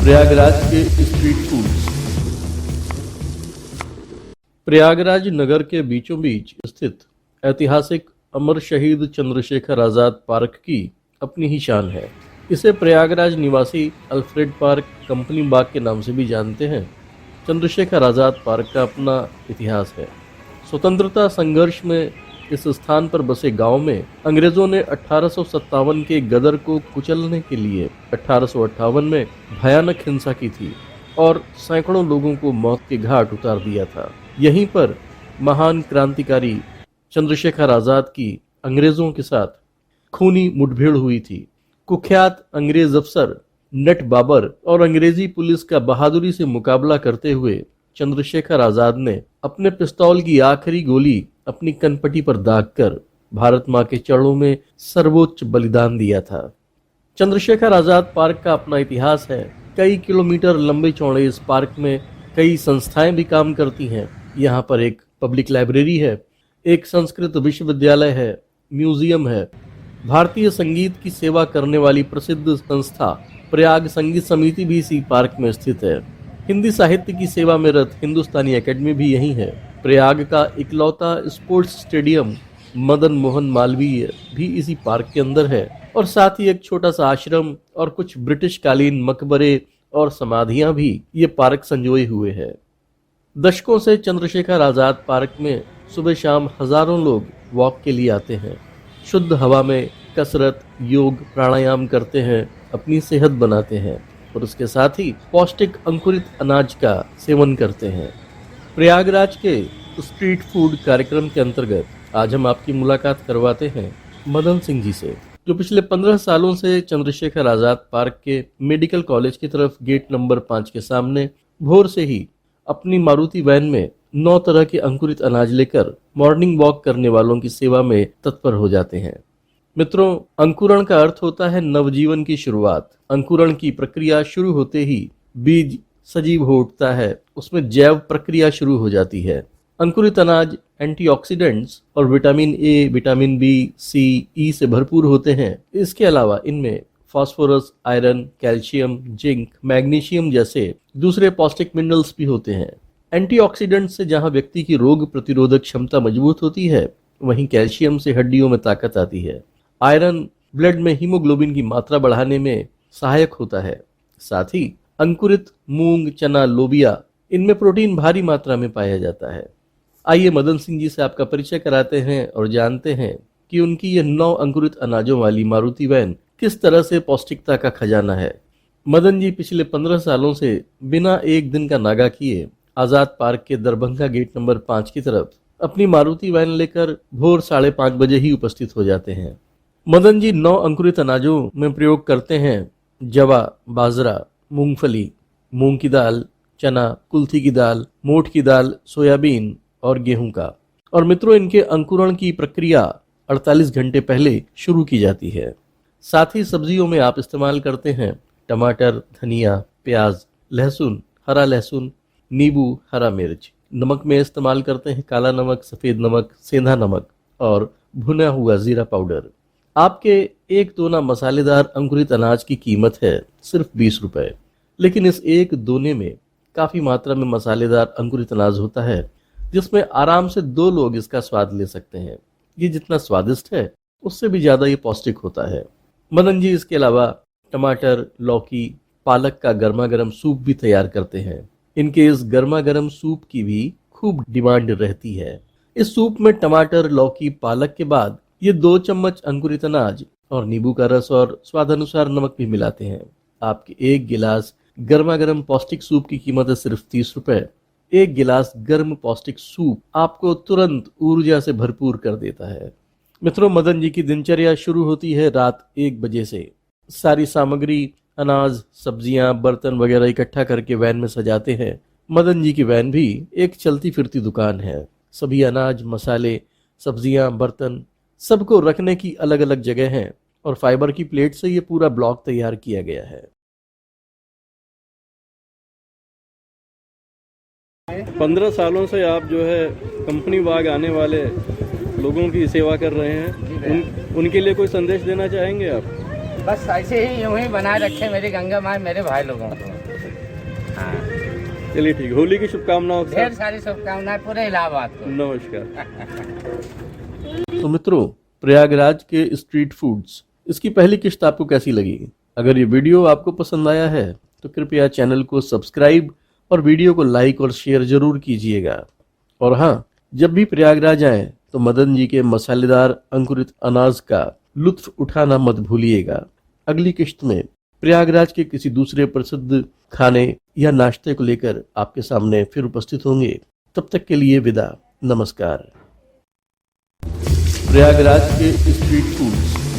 प्रयागराज के street foods. Prayagraj नगर के बीचों बीच स्थित ऐतिहासिक अमर शहीद चंद्रशेखर आजाद पार्क की अपनी ही शान है। इसे प्रयागराज निवासी अल्फ्रेड पार्क कंपनी बाग के नाम से भी जानते हैं। चंद्रशेखर आजाद पार्क का अपना इतिहास है। स्वतंत्रता संघर्ष में इस स्थान पर बसे गांव में अंग्रेजों ने 1857 के गदर को कुचलने के लिए 1858 में भयानक हिंसा की थी और सैकड़ों लोगों को मौत के घाट उतार दिया था। यहीं पर महान क्रांतिकारी चंद्रशेखर आजाद की अंग्रेजों के साथ खूनी मुठभेड़ हुई थी। कुख्यात अंग्रेज अफसर नट बाबर और अंग्रेजी पुलिस का बहादुरी से मुकाबला करते हुए चंद्रशेखर आजाद ने अपने पिस्तौल की आखिरी गोली अपनी कनपटी पर दागकर भारत मां के चरणों में सर्वोच्च बलिदान दिया था। चंद्रशेखर आजाद पार्क का अपना इतिहास है। कई किलोमीटर लंबे चौड़े इस पार्क में कई संस्थाएं भी काम करती हैं। यहाँ पर एक पब्लिक लाइब्रेरी है, एक संस्कृत विश्वविद्यालय है, म्यूजियम है। भारतीय संगीत की सेवा करने वाली प्रसिद्ध संस्था प्रयाग संगीत समिति भी इसी पार्क में स्थित है। हिंदी साहित्य की सेवा में रत हिंदुस्तानी एकेडमी भी यहीं है। प्रयाग का इकलौता स्पोर्ट्स स्टेडियम मदन मोहन मालवीय भी इसी पार्क के अंदर है और साथ ही एक छोटा सा आश्रम और कुछ ब्रिटिश कालीन मकबरे और समाधियां भी ये पार्क संजोए हुए है। दशकों से चंद्रशेखर आजाद पार्क में सुबह शाम हजारों लोग वॉक के लिए आते हैं। शुद्ध हवा में कसरत, योग, प्राणायाम करते हैं, अपनी सेहत बनाते हैं और उसके साथ ही पौष्टिक अंकुरित अनाज का सेवन करते हैं। प्रयागराज के स्ट्रीट फूड कार्यक्रम के अंतर्गत आज हम आपकी मुलाकात करवाते हैं मदन सिंह जी से, जो पिछले 15 सालों से चंद्रशेखर आजाद पार्क के मेडिकल कॉलेज की तरफ गेट नंबर 5 के सामने भोर से ही अपनी मारुति वैन में 9 तरह के अंकुरित अनाज लेकर मॉर्निंग वॉक करने वालों की सेवा में तत्पर हो जाते हैं। मित्रों, अंकुरण का अर्थ होता है नवजीवन की शुरुआत। अंकुरण की प्रक्रिया शुरू होते ही बीज सजीव हो उठता है, उसमें जैव प्रक्रिया शुरू हो जाती है। अंकुरित अनाज एंटीऑक्सीडेंट्स और विटामिन ए, विटामिन बी, सी, ई से भरपूर होते हैं। इसके अलावा इनमें phosphorus, iron, calcium, zinc, magnesium जैसे दूसरे पौष्टिक मिनरल्स भी होते हैं। एंटीऑक्सीडेंट से जहां व्यक्ति की रोग प्रतिरोधक क्षमता मजबूत होती है, वहीं कैल्शियम से हड्डियों में ताकत आती है। आयरन ब्लड में हीमोग्लोबिन की मात्रा बढ़ाने में सहायक होता है। साथ ही अंकुरित मूंग, चना, लोबिया, इनमें प्रोटीन भारी मात्रा में पाया जाता है। आइए मदन सिंह जी से आपका परिचय कराते हैं और जानते हैं कि उनकी ये 9 अंकुरित अनाजों वाली मारुति वैन किस तरह से पौष्टिकता का खजाना है। मदन जी पिछले 15 सालों से बिना एक दिन का नागा किए आजाद पार्क के दरभंगा गेट नंबर 5 की तरफ अपनी मारुति वैन लेकर भोर 5:30 बजे ही उपस्थित हो जाते हैं। मदन जी 9 अंकुरित अनाजों में प्रयोग करते हैं जवा, बाजरा, मूंगफली, मूंग की दाल, चना, कुल्थी की दाल, मोठ की दाल, सोयाबीन और गेहूं का। और मित्रों, इनके अंकुरण की प्रक्रिया 48 घंटे पहले शुरू की जाती है। साथ ही सब्जियों में आप इस्तेमाल करते हैं टमाटर, धनिया, प्याज, लहसुन, हरा लहसुन, नींबू, हरा मिर्च। नमक में इस्तेमाल करते हैं काला नमक, सफेद नमक, सेंधा नमक और भुना हुआ जीरा पाउडर। आपके एक दोना मसालेदार अंकुरित अनाज की कीमत है सिर्फ 20 रुपए, लेकिन इस एक दोने में काफी मात्रा में मसालेदार अंकुरित अनाज होता है, जिसमें आराम से 2 लोग इसका स्वाद ले सकते हैं। ये जितना स्वादिष्ट है, उससे भी ज्यादा ये पौष्टिक होता है। मदन जी इसके अलावा टमाटर, लौकी, पालक का गर्मा गर्म सूप भी तैयार करते हैं। इनके इस गर्मा गर्म सूप की भी खूब डिमांड रहती है। इस सूप में टमाटर, लौकी, पालक के बाद ये 2 चम्मच अंकुरित अनाज और नींबू का रस और स्वादानुसार नमक भी मिलाते हैं। आपके एक गिलास गर्मा गर्म पौष्टिक सूप की कीमत है सिर्फ 30 रुपए। एक गिलास गर्म पौष्टिक सूप आपको तुरंत ऊर्जा से भरपूर कर देता है। मित्रों, मदन जी की दिनचर्या शुरू होती है रात 1 बजे से। सारी सामग्री, अनाज, सब्जियां, बर्तन वगैरह इकट्ठा करके वैन में सजाते हैं। मदन जी की वैन भी एक चलती फिरती दुकान है। सभी अनाज, मसाले, सब्जियां, बर्तन सबको रखने की अलग अलग जगह हैं और फाइबर की प्लेट से ये पूरा ब्लॉक तैयार किया गया है। 15 सालों से आप जो है कंपनी बाग आने वाले लोगों की सेवा कर रहे हैं, उनके लिए कोई संदेश देना चाहेंगे आप? बस ऐसे ही यूं ही बनाए रखे मेरी गंगा माँ, मेरे भाई लोगों को। चलिए ठीक है, होली की शुभकामनाओं के ढेर साथ सारी शुभकामनाएं पूरे इलाहाबाद को। नमस्कार। तो मित्रों, प्रयागराज के स्ट्रीट फूड्स, इसकी पहली किस्त आपको कैसी लगी? अगर ये वीडियो आपको पसंद आया है तो कृपया चैनल को सब्सक्राइब और वीडियो को लाइक और शेयर जरूर कीजिएगा। और हाँ, जब भी प्रयागराज आएं तो मदन जी के मसालेदार अंकुरित अनाज का लुत्फ उठाना मत भूलिएगा। अगली किस्त में प्रयागराज के किसी दूसरे प्रसिद्ध खाने या नाश्ते को लेकर आपके सामने फिर उपस्थित होंगे। तब तक के लिए विदा, नमस्कार। प्रयागराज के स्ट्रीट फूड्स।